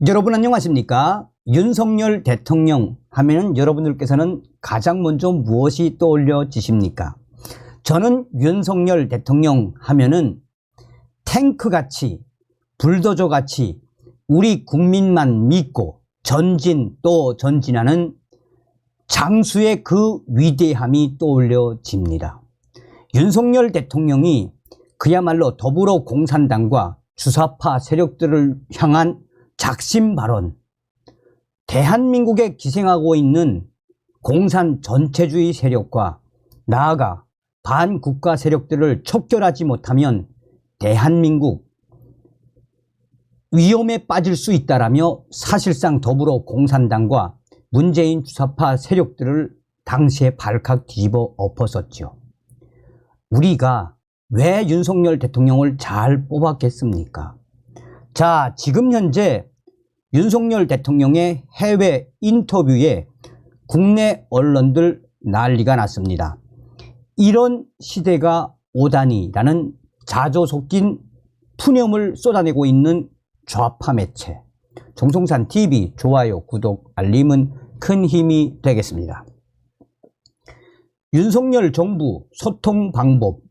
여러분 안녕하십니까? 윤석열 대통령 하면은 여러분들께서는 가장 먼저 무엇이 떠올려지십니까? 저는 윤석열 대통령 하면은 탱크같이 불도저같이 우리 국민만 믿고 전진 또 전진하는 장수의 그 위대함이 떠올려집니다. 윤석열 대통령이 그야말로 더불어공산당과 주사파 세력들을 향한 작심 발언, 대한민국에 기생하고 있는 공산 전체주의 세력과 나아가 반국가 세력들을 척결하지 못하면 대한민국 위험에 빠질 수 있다라며 사실상 더불어공산당과 문재인 주사파 세력들을 당시에 발칵 뒤집어 엎었었죠. 우리가 왜 윤석열 대통령을 잘 뽑았겠습니까? 자, 지금 현재 윤석열 대통령의 해외 인터뷰에 국내 언론들 난리가 났습니다. 이런 시대가 오다니라는 자조 섞인 푸념을 쏟아내고 있는 좌파 매체 정성산TV 좋아요, 구독, 알림은 큰 힘이 되겠습니다. 윤석열 정부 소통 방법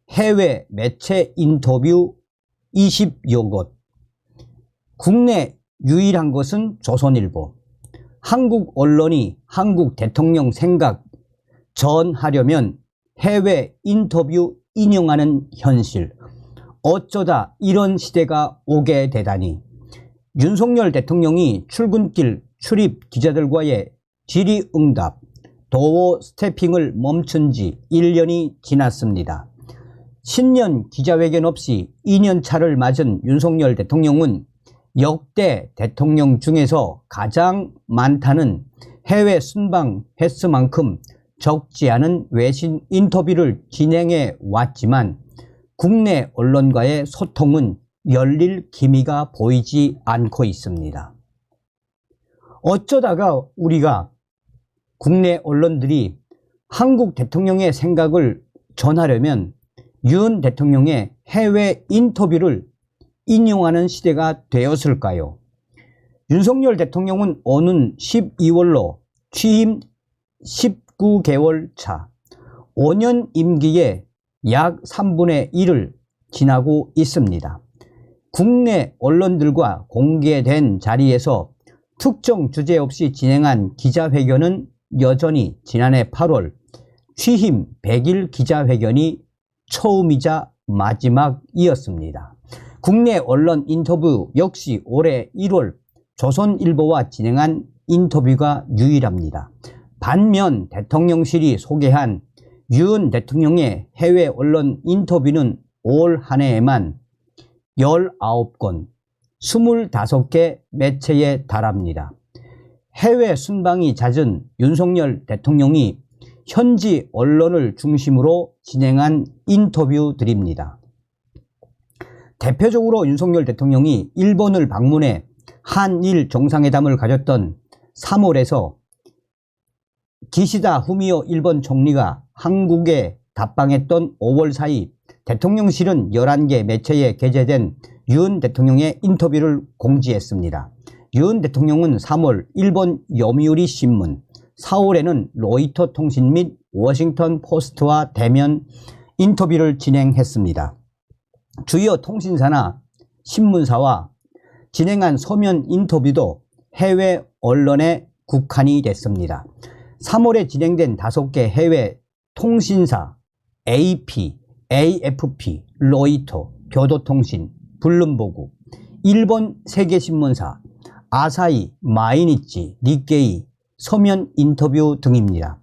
해외 매체 인터뷰 20여 곳. 국내 유일한 것은 조선일보. 한국 언론이 한국 대통령 생각 전하려면 해외 인터뷰 인용하는 현실. 어쩌다 이런 시대가 오게 되다니. 윤석열 대통령이 출근길 출입 기자들과의 질의응답, 도어 스태핑을 멈춘 지 1년이 지났습니다. 신년 기자회견 없이 2년 차를 맞은 윤석열 대통령은 역대 대통령 중에서 가장 많다는 해외 순방 횟수만큼 적지 않은 외신 인터뷰를 진행해 왔지만 국내 언론과의 소통은 열릴 기미가 보이지 않고 있습니다. 어쩌다가 우리가 국내 언론들이 한국 대통령의 생각을 전하려면 윤 대통령의 해외 인터뷰를 인용하는 시대가 되었을까요? 윤석열 대통령은 오는 12월로 취임 19개월 차 5년 임기에 약 3분의 1을 지나고 있습니다. 국내 언론들과 공개된 자리에서 특정 주제 없이 진행한 기자회견은 여전히 지난해 8월 취임 100일 기자회견이 처음이자 마지막이었습니다. 국내 언론 인터뷰 역시 올해 1월 조선일보와 진행한 인터뷰가 유일합니다. 반면 대통령실이 소개한 윤 대통령의 해외 언론 인터뷰는 올 한 해에만 19건, 25개 매체에 달합니다. 해외 순방이 잦은 윤석열 대통령이 현지 언론을 중심으로 진행한 인터뷰들입니다. 대표적으로 윤석열 대통령이 일본을 방문해 한일 정상회담을 가졌던 3월에서 기시다 후미오 일본 총리가 한국에 답방했던 5월 사이 대통령실은 11개 매체에 게재된 윤 대통령의 인터뷰를 공지했습니다. 윤 대통령은 3월 일본 요미우리 신문, 4월에는 로이터 통신 및 워싱턴 포스트와 대면 인터뷰를 진행했습니다. 주요 통신사나 신문사와 진행한 서면 인터뷰도 해외 언론에 국한이 됐습니다. 3월에 진행된 5개 해외 통신사 AP, AFP, 로이터, 교도통신, 블룸버그, 일본 세계신문사, 아사히, 마이니치, 니케이, 서면 인터뷰 등입니다.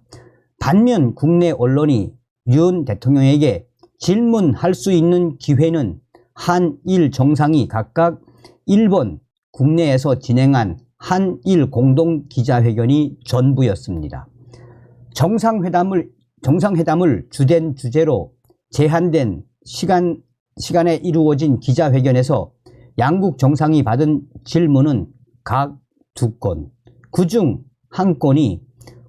반면 국내 언론이 윤 대통령에게 질문할 수 있는 기회는 한일 정상이 각각 일본 국내에서 진행한 한일 공동 기자회견이 전부였습니다. 정상회담을 주된 주제로 제한된 시간에 이루어진 기자회견에서 양국 정상이 받은 질문은 각 2건, 그중 1건이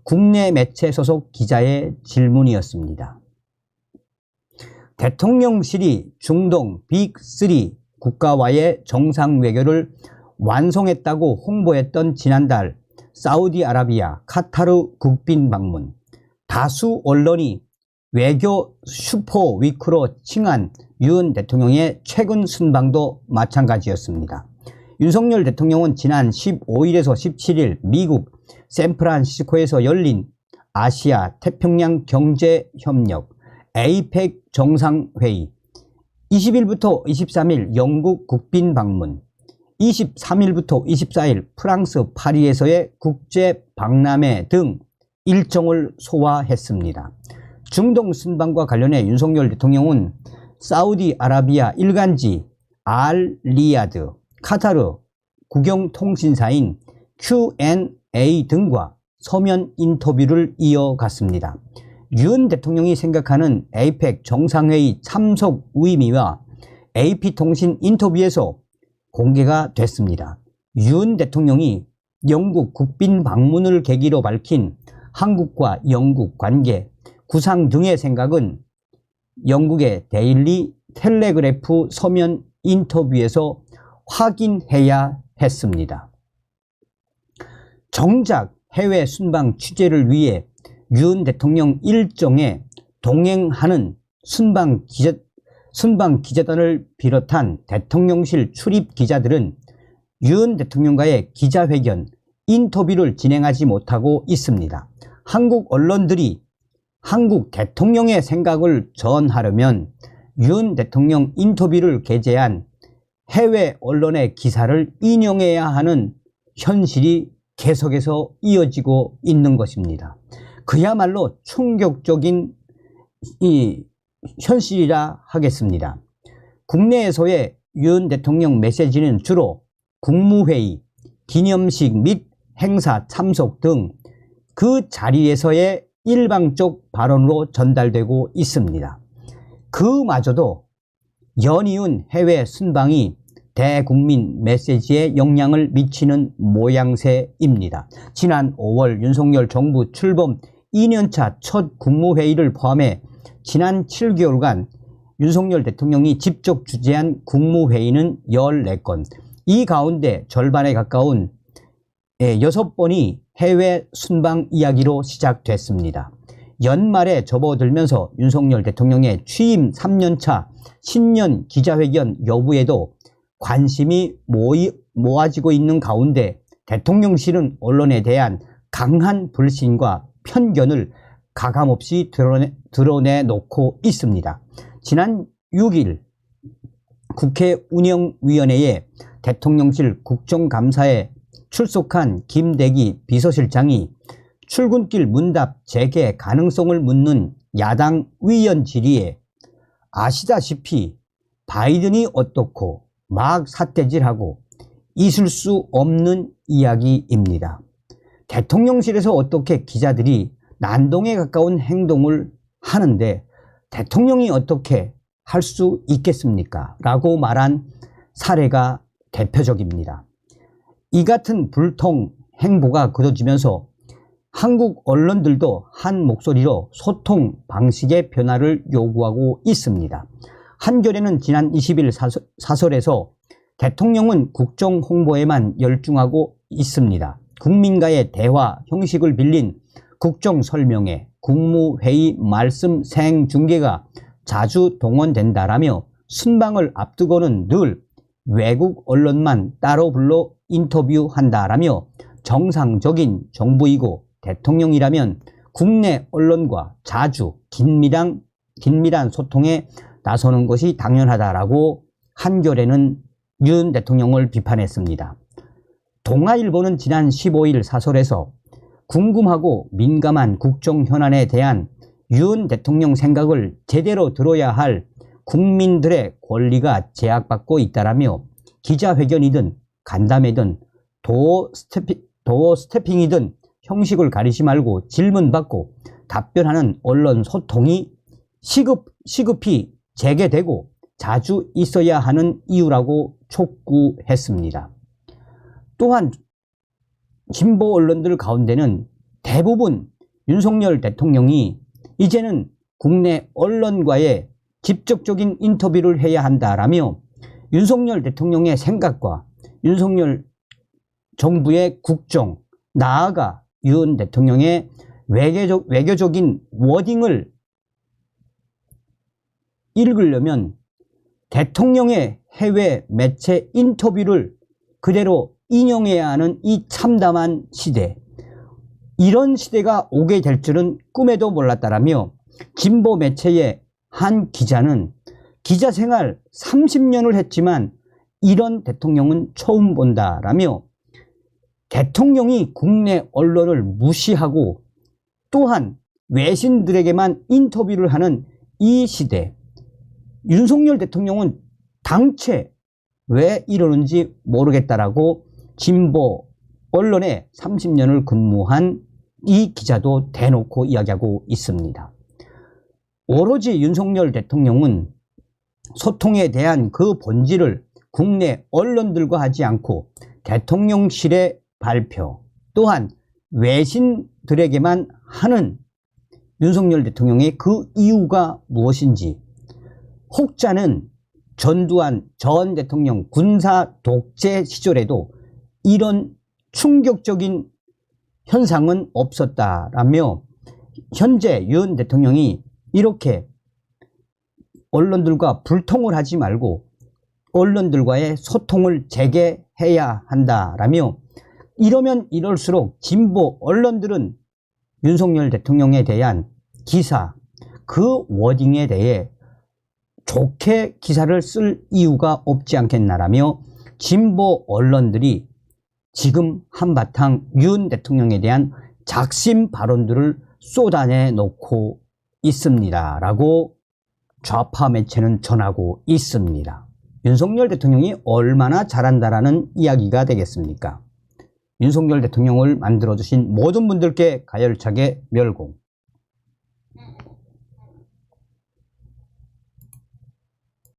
국내 매체 소속 기자의 질문이었습니다. 대통령실이 중동 빅3 국가와의 정상외교를 완성했다고 홍보했던 지난달 사우디아라비아, 카타르 국빈 방문, 다수 언론이 외교 슈퍼위크로 칭한 윤 대통령의 최근 순방도 마찬가지였습니다. 윤석열 대통령은 지난 15일에서 17일 미국 샌프란시스코에서 열린 아시아 태평양 경제협력 APEC 정상회의, 20일부터 23일 영국 국빈 방문, 23일부터 24일 프랑스 파리에서의 국제 박람회 등 일정을 소화했습니다. 중동 순방과 관련해 윤석열 대통령은 사우디아라비아 일간지 알 리야드, 카타르 국영통신사인 Q&A 등과 서면 인터뷰를 이어갔습니다. 윤 대통령이 생각하는 APEC 정상회의 참석 의미와 AP통신 인터뷰에서 공개가 됐습니다. 윤 대통령이 영국 국빈 방문을 계기로 밝힌 한국과 영국 관계 구상 등의 생각은 영국의 데일리 텔레그래프 서면 인터뷰에서 확인해야 했습니다. 정작 해외 순방 취재를 위해 윤 대통령 일정에 동행하는 순방 기자단을 비롯한 대통령실 출입 기자들은 윤 대통령과의 기자회견, 인터뷰를 진행하지 못하고 있습니다. 한국 언론들이 한국 대통령의 생각을 전하려면 윤 대통령 인터뷰를 게재한 해외 언론의 기사를 인용해야 하는 현실이 계속해서 이어지고 있는 것입니다. 그야말로 충격적인 현실이라 하겠습니다. 국내에서의 윤 대통령 메시지는 주로 국무회의, 기념식 및 행사 참석 등 그 자리에서의 일방적 발언으로 전달되고 있습니다. 그마저도 연이은 해외 순방이 대국민 메시지에 영향을 미치는 모양새입니다. 지난 5월 윤석열 정부 출범 2년차 첫 국무회의를 포함해 지난 7개월간 윤석열 대통령이 직접 주재한 국무회의는 14건, 이 가운데 절반에 가까운 6번이 해외 순방 이야기로 시작됐습니다. 연말에 접어들면서 윤석열 대통령의 취임 3년차 신년 기자회견 여부에도 관심이 모아지고 있는 가운데 대통령실은 언론에 대한 강한 불신과 편견을 가감없이 드러내놓고 있습니다. 지난 6일 국회 운영위원회에 대통령실 국정감사에 출석한 김대기 비서실장이 출근길 문답 재개 가능성을 묻는 야당 위원 질의에 아시다시피 바이든이 어떻고 막 삿대질하고 있을 수 없는 이야기입니다. 대통령실에서 어떻게 기자들이 난동에 가까운 행동을 하는데 대통령이 어떻게 할 수 있겠습니까? 라고 말한 사례가 대표적입니다. 이 같은 불통 행보가 그려지면서 한국 언론들도 한 목소리로 소통 방식의 변화를 요구하고 있습니다. 한겨레는 지난 20일 사설에서 대통령은 국정 홍보에만 열중하고 있습니다. 국민과의 대화 형식을 빌린 국정 설명회, 국무회의 말씀 생중계가 자주 동원된다라며 순방을 앞두고는 늘 외국 언론만 따로 불러 인터뷰한다라며 정상적인 정부이고 대통령이라면 국내 언론과 자주 긴밀한 소통에 나서는 것이 당연하다라고 한겨레는 윤 대통령을 비판했습니다. 동아일보는 지난 15일 사설에서 궁금하고 민감한 국정 현안에 대한 윤 대통령 생각을 제대로 들어야 할 국민들의 권리가 제약받고 있다라며 기자회견이든 간담회든 도어 스태핑이든 형식을 가리지 말고 질문받고 답변하는 언론 소통이 시급히 재개되고 자주 있어야 하는 이유라고 촉구했습니다. 또한 진보 언론들 가운데는 대부분 윤석열 대통령이 이제는 국내 언론과의 직접적인 인터뷰를 해야 한다라며 윤석열 대통령의 생각과 윤석열 정부의 국정, 나아가 윤 대통령의 외교적인 워딩을 읽으려면 대통령의 해외 매체 인터뷰를 그대로 인용해야 하는 이 참담한 시대, 이런 시대가 오게 될 줄은 꿈에도 몰랐다라며 진보 매체의 한 기자는 기자 생활 30년을 했지만 이런 대통령은 처음 본다라며 대통령이 국내 언론을 무시하고 또한 외신들에게만 인터뷰를 하는 이 시대, 윤석열 대통령은 당최 왜 이러는지 모르겠다라고 진보 언론에 30년을 근무한 이 기자도 대놓고 이야기하고 있습니다. 오로지 윤석열 대통령은 소통에 대한 그 본질을 국내 언론들과 하지 않고 대통령실의 발표 또한 외신들에게만 하는 윤석열 대통령의 그 이유가 무엇인지, 혹자는 전두환 전 대통령 군사 독재 시절에도 이런 충격적인 현상은 없었다라며 현재 윤 대통령이 이렇게 언론들과 불통을 하지 말고 언론들과의 소통을 재개해야 한다라며, 이러면 이럴수록 진보 언론들은 윤석열 대통령에 대한 기사, 그 워딩에 대해 좋게 기사를 쓸 이유가 없지 않겠나라며 진보 언론들이 지금 한바탕 윤 대통령에 대한 작심 발언들을 쏟아내 놓고 있습니다 라고 좌파 매체는 전하고 있습니다. 윤석열 대통령이 얼마나 잘한다라는 이야기가 되겠습니까? 윤석열 대통령을 만들어주신 모든 분들께 가열차게 멸공.